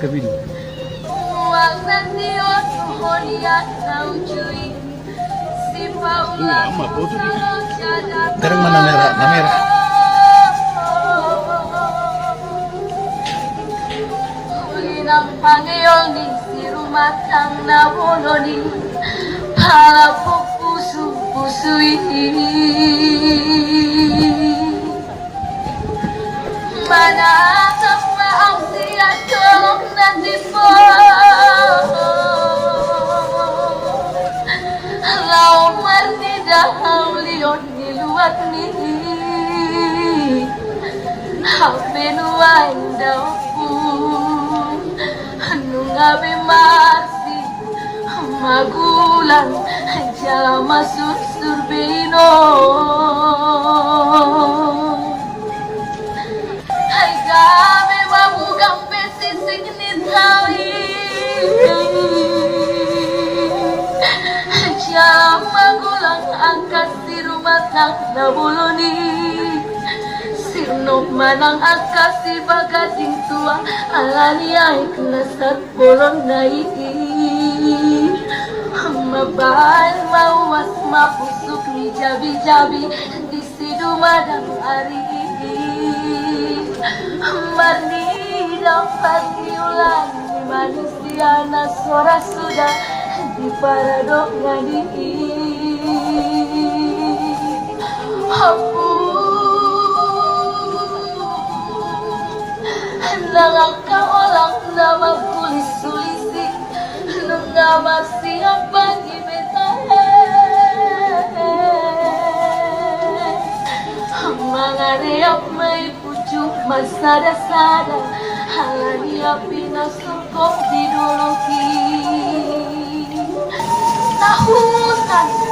kabili. Garang mana merah. Ng Panginoon di si rumatang na puno ni para po puso-puso'y manatap na ang siyatong natipo Lau martidahang liyon niluwat ni hapenuan daw po Ngabe masih magulang jala masuk surbino Hai gabe mamugang besisig ni tawi jala magulang angkat di rumah tang nabuloni Sino manang akasi bagating tua alani ay klasat bolong na Mabahal mawas mapusok ni jabi-jabi di sidumadang ari Marni dapat diulang ni manusia na suara sudah di paradok ngadi Nangangka orang nama kulis-sulisi Nungamar siapa gimetahe Mangareap may pucuk masada-sada Halani api nasungkok di doloki Tahusan